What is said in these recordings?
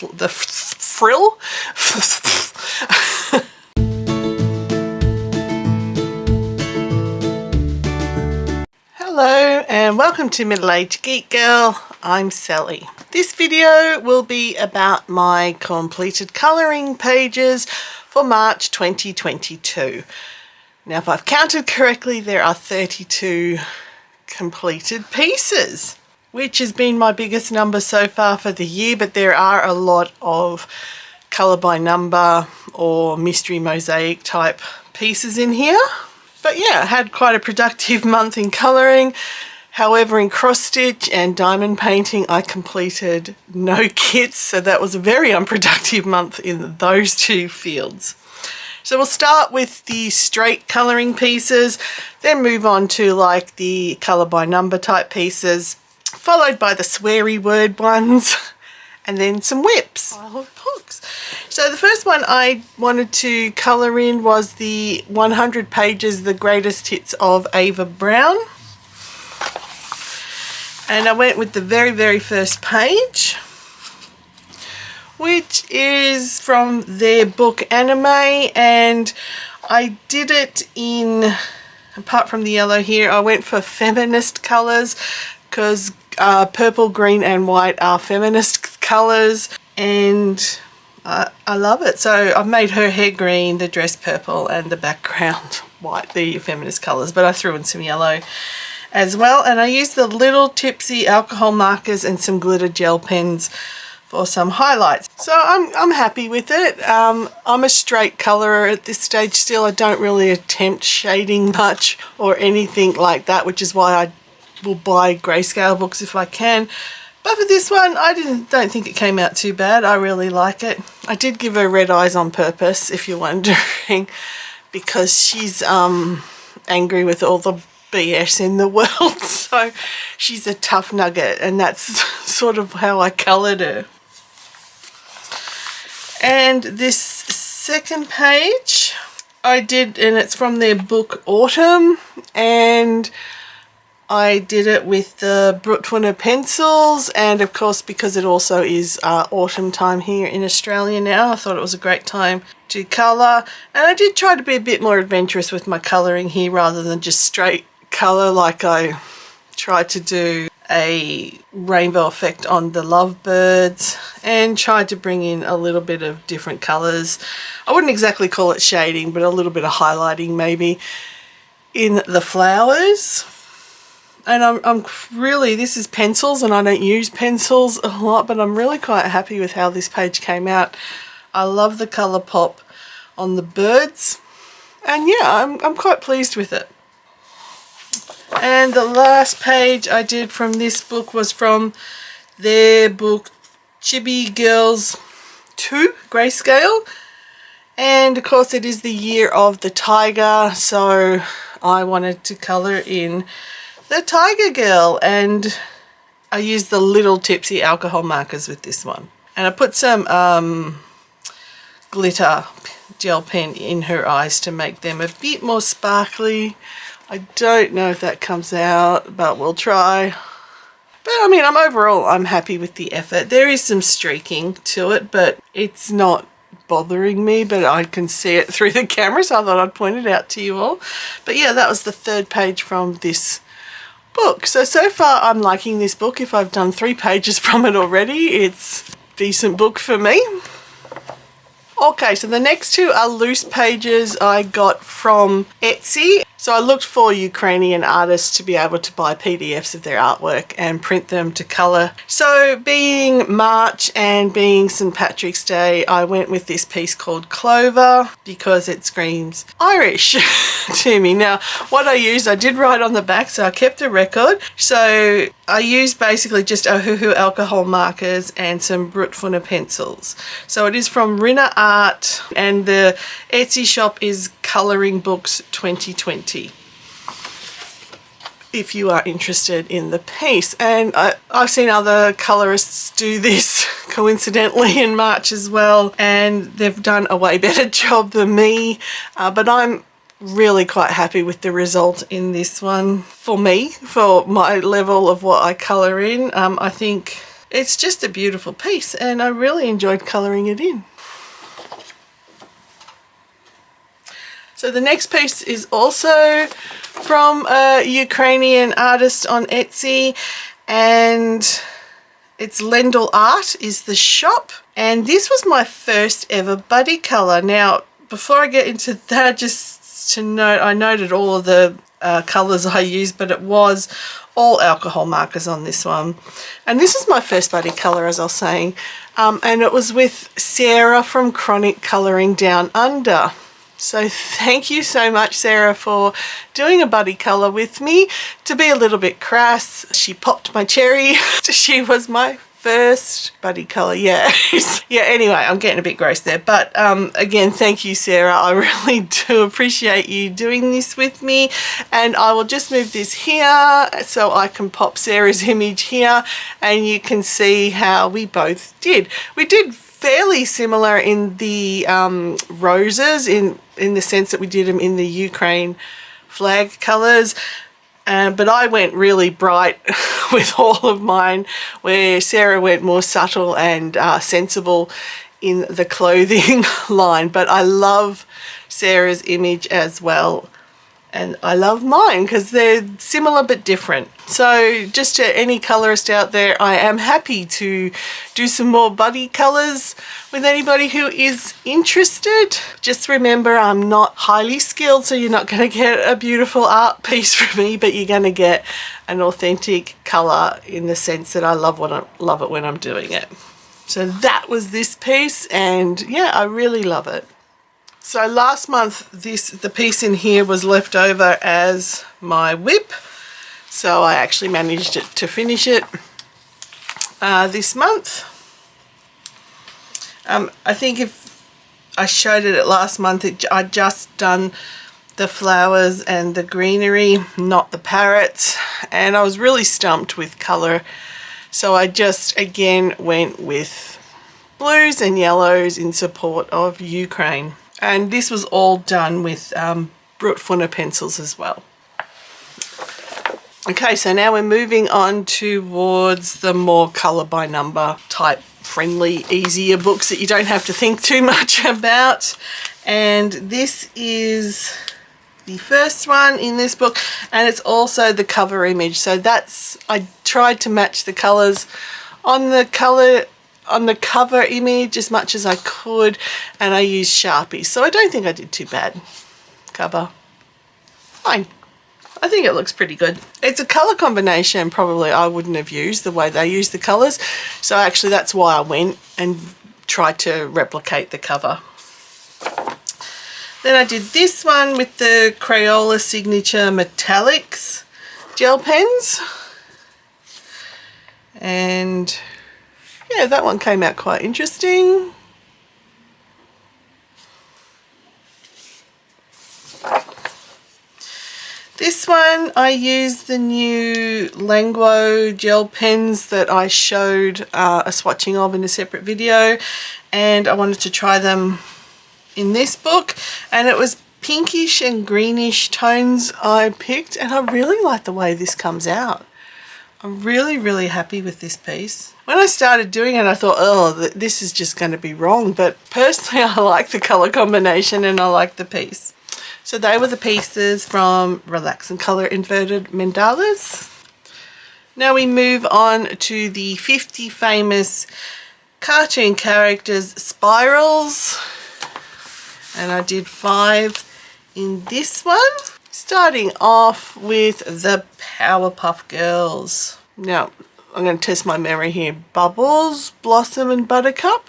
frill. Hello and welcome to Middle-Aged Geek Girl. I'm Sally. This video will be about my completed colouring pages for March 2022. Now, if I've counted correctly, there are 32 completed pieces, which has been my biggest number so far for the year, but there are a lot of colour by number or mystery mosaic type pieces in here. But yeah, I had quite a productive month in colouring. However, in cross stitch and diamond painting, I completed no kits, so that was a very unproductive month in those two fields. So we'll start with the straight colouring pieces, then move on to like the colour by number type pieces, followed by the sweary word ones, and then some whips. Hooks. So the first one I wanted to colour in was the 100 pages, the greatest hits of Ava Brown. And I went with the very first page, which is from their book Anime, and I did it in, apart from the yellow here, I went for feminist colours because purple, green and white are feminist colours, and I love it. So I've made her hair green, the dress purple and the background white, the feminist colours, but I threw in some yellow as well. And I used the little tipsy alcohol markers and some glitter gel pens for some highlights. So I'm happy with it. I'm a straight colourer at this stage still. I don't really attempt shading much or anything like that, which is why I will buy Grayscale books if I can. But for this one, I don't think it came out too bad. I really like it. I did give her red eyes on purpose, if you're wondering, because she's angry with all the BS in the world. So she's a tough nugget, and that's sort of how I coloured her. And this second page I did, and it's from their book Autumn, and I did it with the Brutfuner pencils, and of course because it also is autumn time here in Australia now, I thought it was a great time to colour. And I did try to be a bit more adventurous with my colouring here rather than just straight colour, like I tried to do a rainbow effect on the lovebirds and tried to bring in a little bit of different colours. I wouldn't exactly call it shading, but a little bit of highlighting maybe in the flowers. And I'm really, this is pencils and I don't use pencils a lot, but I'm really quite happy with how this page came out. I love the colour pop on the birds, and yeah, I'm quite pleased with it. And the last page I did from this book was from their book Chibi Girls 2 Grayscale, and of course it is the year of the tiger, so I wanted to colour in the tiger girl, and I used the little tipsy alcohol markers with this one, and I put some glitter gel pen in her eyes to make them a bit more sparkly. I don't know if that comes out, but we'll try. But I mean, I'm happy with the effort. There is some streaking to it, but it's not bothering me, but I can see it through the camera, so I thought I'd point it out to you all. But yeah, that was the third page from this book. So far I'm liking this book. If I've done 3 pages from it already, it's a decent book for me. Okay, so the next 2 are loose pages I got from Etsy. So I looked for Ukrainian artists to be able to buy PDFs of their artwork and print them to colour. So being March and being St. Patrick's Day, I went with this piece called Clover because it screams Irish to me. Now, what I did write on the back, so I kept a record. So I used basically just Ohuhu alcohol markers and some Brutfuner pencils. So it is from Rinna Art, and the Etsy shop is Colouring Books 2020. If you are interested in the piece. And I've seen other colorists do this coincidentally in March as well, and they've done a way better job than me, but I'm really quite happy with the result in this one. For me, for my level of what I colour in, I think it's just a beautiful piece and I really enjoyed colouring it in. So the next piece is also from a Ukrainian artist on Etsy, and it's Lendl Art is the shop, and this was my first ever buddy colour. Now before I get into that, just to note, I noted all of the colours I used, but it was all alcohol markers on this one. And this is my first buddy colour, as I was saying, and it was with Sarah from Chronic Colouring Down Under. So thank you so much, Sarah, for doing a buddy colour with me. To be a little bit crass, she popped my cherry. She was my first buddy colour, yeah. Yeah, anyway, I'm getting a bit gross there. But again, thank you, Sarah. I really do appreciate you doing this with me. And I will just move this here so I can pop Sarah's image here and you can see how we both did. We did fairly similar in the roses in the sense that we did them in the Ukraine flag colours, but I went really bright with all of mine, where Sarah went more subtle and sensible in the clothing line. But I love Sarah's image as well, and I love mine because they're similar but different. So just to any colorist out there, I am happy to do some more buddy colors with anybody who is interested. Just remember, I'm not highly skilled, so you're not going to get a beautiful art piece from me, but you're going to get an authentic color in the sense that I love it when I'm doing it. So that was this piece, and yeah, I really love it. So last month, the piece in here was left over as my whip. So I actually managed to finish it this month. I think if I showed it last month, I'd just done the flowers and the greenery, not the parrots. And I was really stumped with colour. So I just, again, went with blues and yellows in support of Ukraine. And this was all done with Brutfuner pencils as well. Okay, so now we're moving on towards the more colour by number type friendly, easier books that you don't have to think too much about. And this is the first one in this book, and it's also the cover image. So I tried to match the colours on the cover image as much as I could, and I used Sharpies, so I don't think I did too bad. Cover, fine. I think it looks pretty good. It's a colour combination probably I wouldn't have used the way they use the colours, so actually that's why I went and tried to replicate the cover. Then I did this one with the Crayola Signature Metallics gel pens, and yeah, that one came out quite interesting. This one, I used the new Languo gel pens that I showed a swatching of in a separate video, and I wanted to try them in this book, and it was pinkish and greenish tones I picked, and I really like the way this comes out. I'm really, really happy with this piece. When I started doing it, I thought, oh, this is just going to be wrong, but personally I like the colour combination and I like the piece. So they were the pieces from Relax and Colour Inverted Mandalas. Now we move on to the 50 famous cartoon characters spirals, and I did 5 in this one. Starting off with the Powerpuff Girls. Now, I'm going to test my memory here. Bubbles, Blossom and Buttercup.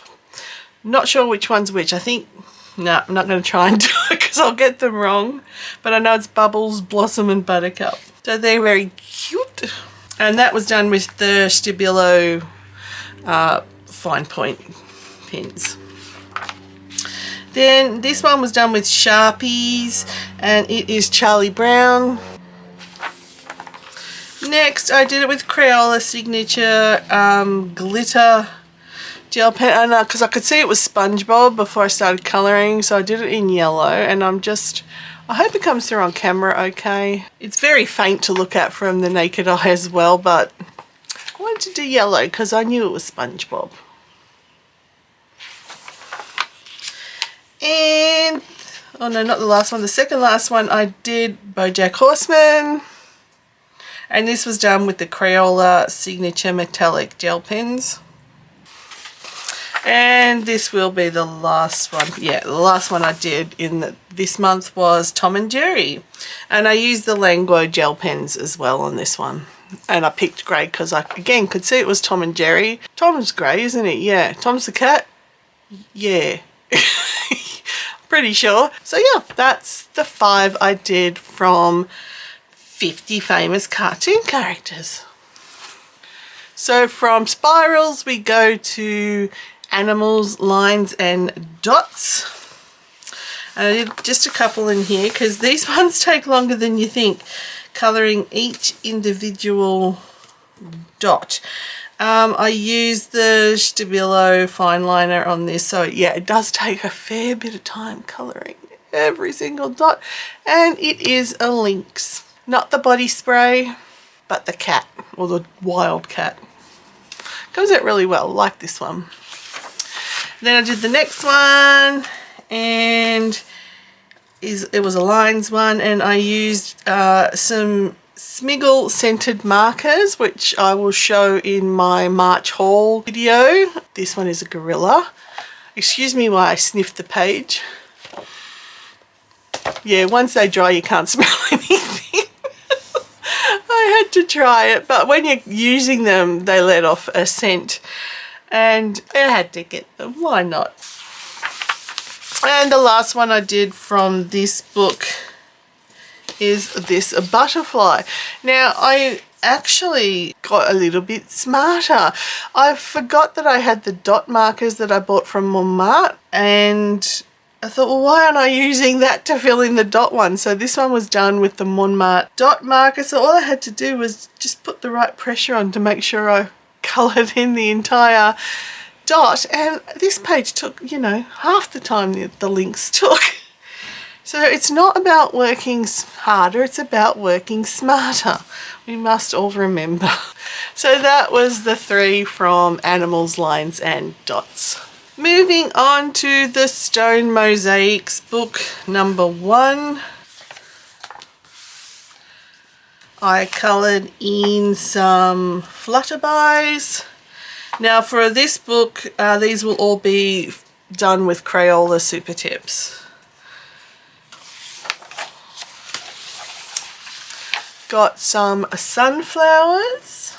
Not sure which one's which. I think, no, I'm not going to try and do it because I'll get them wrong. But I know it's Bubbles, Blossom and Buttercup. So they're very cute. And that was done with the Stabilo fine point pins. Then this one was done with Sharpies, and it is Charlie Brown. Next I did it with Crayola Signature glitter gel pen, and because I could see it was SpongeBob before I started colouring, so I did it in yellow, and I hope it comes through on camera okay. It's very faint to look at from the naked eye as well, but I wanted to do yellow because I knew it was SpongeBob. And, oh no, not the last one, the second last one I did BoJack Horseman. And this was done with the Crayola Signature Metallic Gel Pens. And this will be the last one. Yeah, the last one I did in this month was Tom and Jerry. And I used the Languo gel pens as well on this one. And I picked grey because I, again, could see it was Tom and Jerry. Tom's grey, isn't it? Yeah. Tom's the cat? Yeah. Pretty sure. So yeah, that's the 5 I did from 50 famous cartoon characters. So from spirals we go to animals, lines and dots. And I did just a couple in here because these ones take longer than you think, colouring each individual dot. I used the Stabilo fine liner on this, so yeah, it does take a fair bit of time colouring every single dot. And it is a lynx. Not the body spray, but the cat, or the wild cat. Comes out really well, like this one. Then I did the next one, and it was a lines one, and I used some Smiggle scented markers, which I will show in my March haul video. This one is a gorilla. Excuse me while I sniff the page. Yeah, once they dry you can't smell anything. I had to try it, but when you're using them they let off a scent and I had to get them. Why not? And the last one I did from this book is this butterfly. Now I actually got a little bit smarter. I forgot that I had the dot markers that I bought from Montmartre, and I thought, well, why aren't I using that to fill in the dot one? So this one was done with the Montmartre dot marker, so all I had to do was just put the right pressure on to make sure I coloured in the entire dot, and this page took, you know, half the time the links took. So it's not about working harder, it's about working smarter. We must all remember. So that was the 3 from Animals, Lines and Dots. Moving on to the Stone Mosaics book number 1. I coloured in some flutterbys. Now for this book, these will all be done with Crayola Super Tips. Got some sunflowers.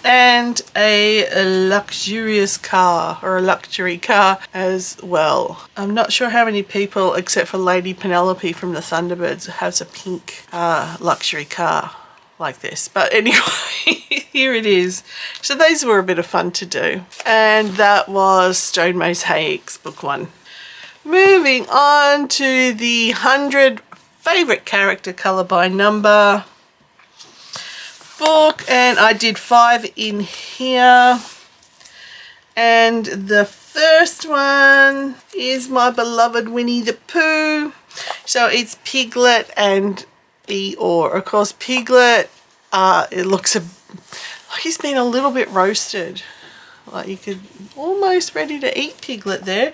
And a luxurious car, or a luxury car as well. I'm not sure how many people, except for Lady Penelope from the Thunderbirds, has a pink luxury car like this. But anyway, here it is. So these were a bit of fun to do. And that was Stone Mosaics book 1. Moving on to the 100 favourite character colour by number book, and I did 5 in here. And the first one is my beloved Winnie the Pooh. So it's Piglet and Eeyore. Of course, Piglet, it looks like he's been a little bit roasted. Like you could almost ready to eat Piglet there.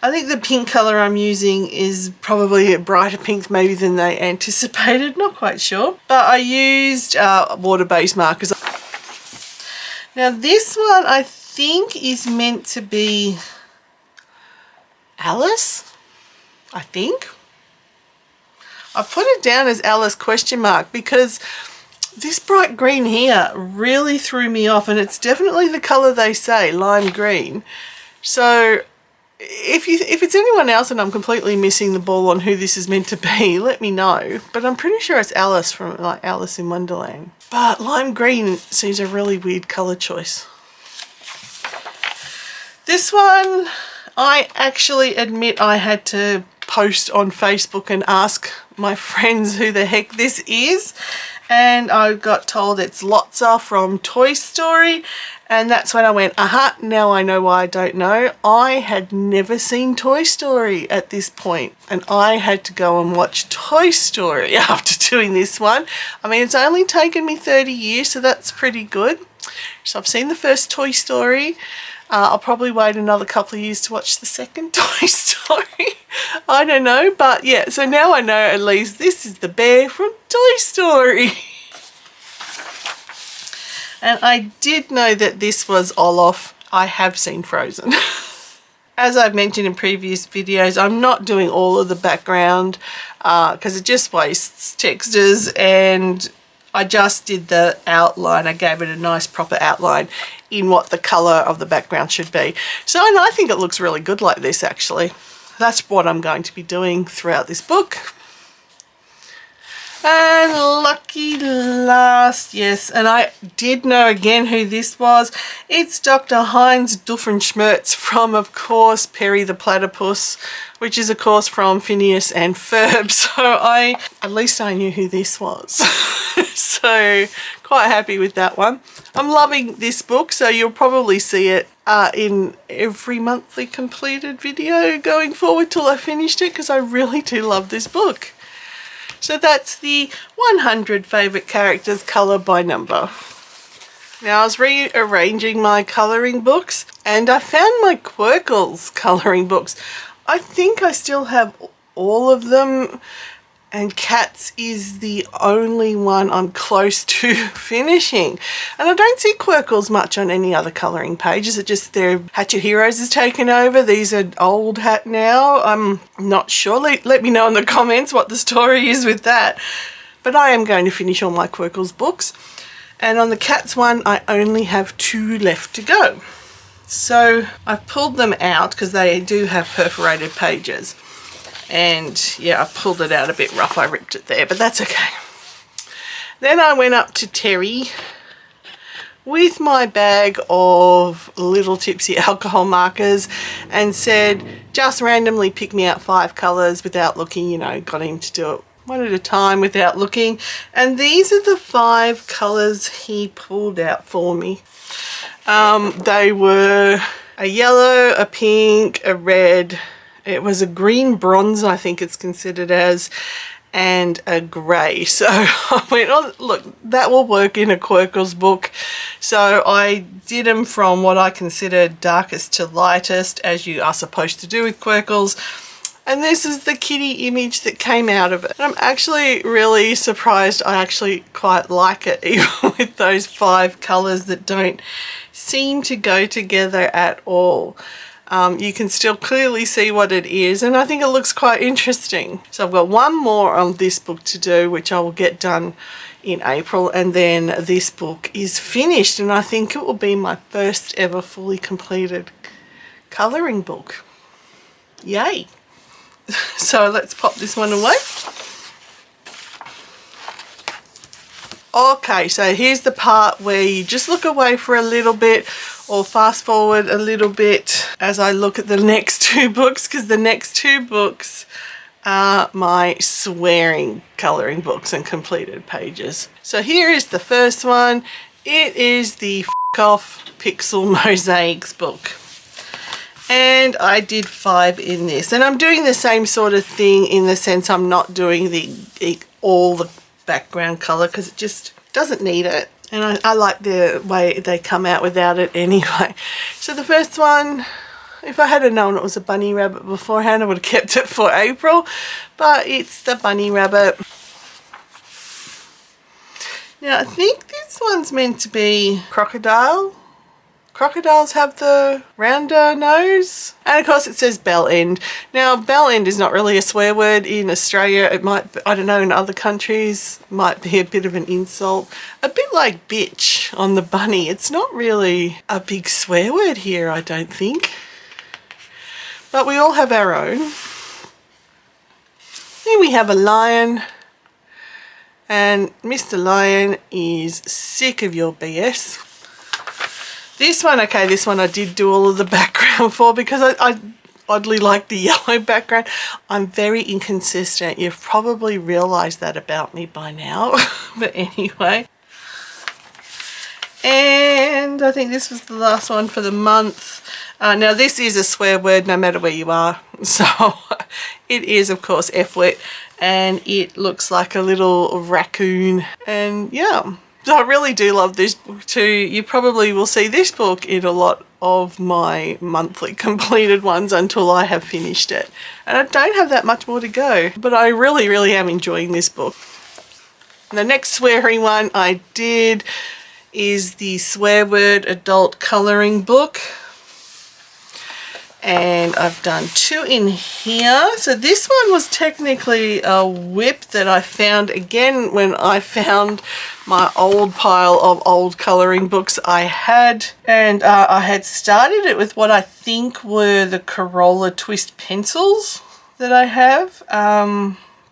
I think the pink colour I'm using is probably a brighter pink maybe than they anticipated, not quite sure. But I used water-based markers. Now this one I think is meant to be Alice, I think. I put it down as Alice question mark because this bright green here really threw me off, and it's definitely the colour they say, lime green. So if it's anyone else and I'm completely missing the ball on who this is meant to be, let me know. But I'm pretty sure it's Alice from like Alice in Wonderland. But lime green seems a really weird colour choice. This one, I actually admit I had to post on Facebook and ask my friends who the heck this is. and I got told it's Lotsa from Toy Story, and that's when I went, aha, now I know why I don't know. I had never seen Toy Story at this point, and I had to go and watch Toy Story after doing this one. I mean, it's only taken me 30 years, so that's pretty good. So I've seen the first Toy Story. I'll probably wait another couple of years to watch the second Toy Story. I don't know, but yeah, so now I know at least this is the bear from Toy Story. And I did know that this was Olaf. I have seen Frozen. As I've mentioned in previous videos, I'm not doing all of the background because it just wastes textures, and I just did the outline. I gave it a nice proper outline in what the colour of the background should be. So, and I think it looks really good like this actually. That's what I'm going to be doing throughout this book. And lucky last, yes, and I did know again who this was. It's Dr. Heinz Doofenshmirtz from, of course, Perry the Platypus, which is, of course, from Phineas and Ferb. So at least I knew who this was. So quite happy with that one. I'm loving this book, so you'll probably see it in every monthly completed video going forward till I finished it, because I really do love this book. So that's the 100 favourite characters colour by number. Now I was rearranging my colouring books and I found my Quirkles colouring books. I think I still have all of them, and Cats is the only one I'm close to finishing. And I don't see Quirkles much on any other colouring pages. It just their Hatchet Heroes has taken over. These are old hat now. I'm not sure. Let me know in the comments what the story is with that. But I am going to finish all my Quirkles books. And on the Cats one, I only have 2 left to go. So I've pulled them out because they do have perforated pages. And yeah, I pulled it out a bit rough. I ripped it there, but that's okay. Then I went up to Terry with my bag of Little Tipsy alcohol markers and said, just randomly pick me out 5 colours without looking, you know, got him to do it one at a time without looking. And these are the 5 colours he pulled out for me. They were a yellow, a pink, a red, it was a green bronze, I think it's considered as, and a grey. So I went, oh look, that will work in a Quirkles book. So I did them from what I consider darkest to lightest, as you are supposed to do with Quirkles. And this is the kitty image that came out of it. And I'm actually really surprised. I actually quite like it, even with those 5 colours that don't seem to go together at all. You can still clearly see what it is, and I think it looks quite interesting. So I've got one more on this book to do, which I will get done in April, and then this book is finished, and I think it will be my first ever fully completed colouring book. Yay! So let's pop this one away. Okay, so here's the part where you just look away for a little bit or fast forward a little bit as I look at the next 2 books, because the next 2 books are my swearing colouring books and completed pages. So here is the first one. It is the F Off Pixel Mosaics book. And I did 5 in this. And I'm doing the same sort of thing in the sense I'm not doing all the background colour because it just doesn't need it. And I like the way they come out without it anyway. So the first one, if I had known it was a bunny rabbit beforehand, I would have kept it for April. But it's the bunny rabbit. Now I think this one's meant to be crocodile. Crocodiles have the rounder nose. And of course it says bell end. Now bell end is not really a swear word in Australia. It might be, I don't know, in other countries might be a bit of an insult. A bit like bitch on the bunny. It's not really a big swear word here, I don't think. But we all have our own. Then we have a lion. And Mr. Lion is sick of your BS. This one, okay, this one I did do all of the background for because oddly like the yellow background. I'm very inconsistent. You've probably realized that about me by now. But anyway. And I think this was the last one for the month. Now this is a swear word no matter where you are. So it is of course F-wit, and it looks like a little raccoon. And yeah, so I really do love this book too. You probably will see this book in a lot of my monthly completed ones until I have finished it. And I don't have that much more to go, but I really am enjoying this book. And the next sweary one I did is the swear word adult colouring book, and I've done 2 in here. So this one was technically a whip that I found again when I found my old pile of old colouring books I had, and I had started it with what I think were the Crayola twist pencils that I have,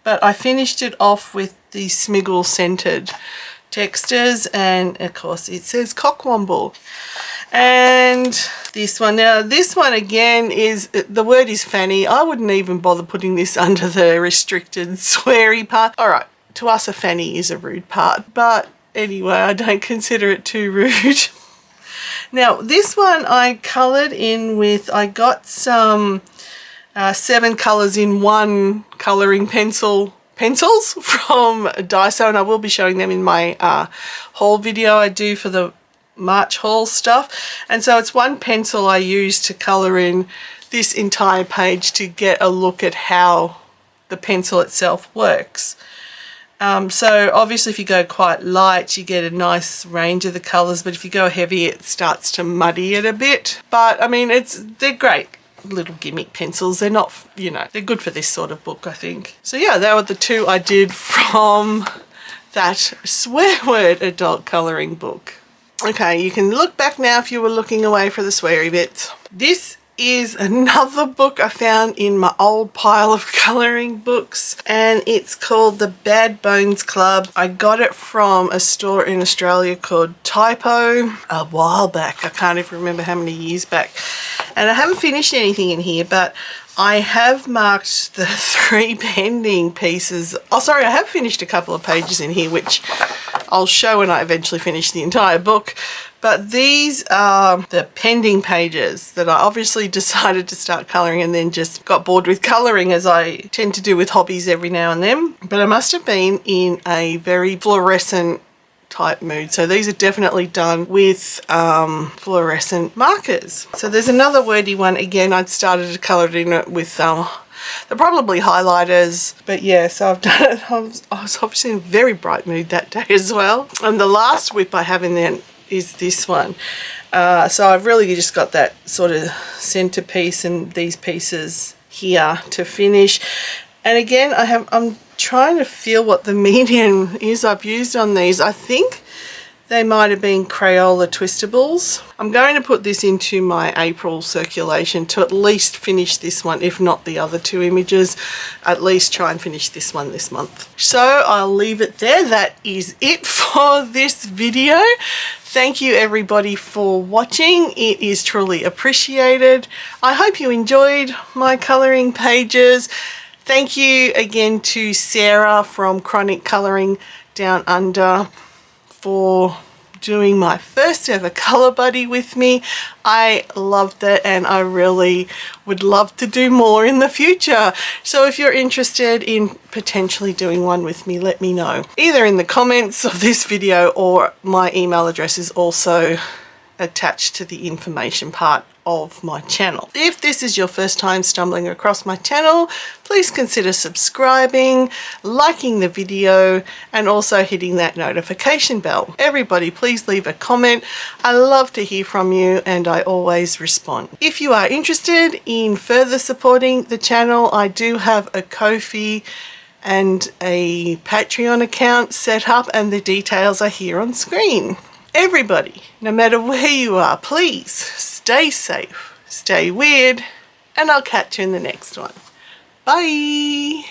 but I finished it off with the Smiggle scented textures, and of course it says Cockwomble. And this one, now this one again is, the word is fanny. I wouldn't even bother putting this under the restricted sweary part. Alright, to us a fanny is a rude part, but anyway, I don't consider it too rude. Now this one I coloured in with, I got some 7 colours in 1 colouring pencils from Daiso, and I will be showing them in my haul video I do for the March haul stuff. And so it's 1 pencil I use to colour in this entire page to get a look at how the pencil itself works. So obviously if you go quite light you get a nice range of the colours, but if you go heavy it starts to muddy it a bit. But I mean they're great little gimmick pencils. They're not, you know, they're good for this sort of book, I think. So yeah, they were the 2 I did from that swear word adult colouring book. Okay, you can look back now if you were looking away for the sweary bits. This is another book I found in my old pile of colouring books, and it's called The Bad Bones Club. I got it from a store in Australia called Typo a while back. I can't even remember how many years back. And I haven't finished anything in here, but I have marked the 3 pending pieces. Oh, sorry, I have finished a couple of pages in here, which I'll show when I eventually finish the entire book. But these are the pending pages that I obviously decided to start colouring and then just got bored with colouring, as I tend to do with hobbies every now and then. But I must have been in a very fluorescent type mood. So these are definitely done with fluorescent markers. So there's another wordy one. Again, I'd started to colour it in with they're probably highlighters, but yeah, so I've done it. I was obviously in a very bright mood that day as well. And the last whip I have in there is this one. So I've really just got that sort of centerpiece and these pieces here to finish. And again, I'm trying to feel what the medium is I've used on these. I think they might have been Crayola twistables. I'm going to put this into my April circulation to at least finish this one, if not the other 2 images. At least try and finish this one this month. So I'll leave it there. That is it for this video. Thank you everybody for watching. It is truly appreciated. I hope you enjoyed my colouring pages. Thank you again to Sarah from Chronic Colouring Down Under for doing my first ever colour buddy with me. I loved it, and I really would love to do more in the future. So if you're interested in potentially doing one with me, let me know. Either in the comments of this video, or my email address is also attached to the information part of my channel. If this is your first time stumbling across my channel, please consider subscribing, liking the video, and also hitting that notification bell. Everybody, please leave a comment. I love to hear from you, and I always respond. If you are interested in further supporting the channel, I do have a Ko-fi and a Patreon account set up, and the details are here on screen. Everybody, no matter where you are, please stay safe, stay weird, and I'll catch you in the next one. Bye!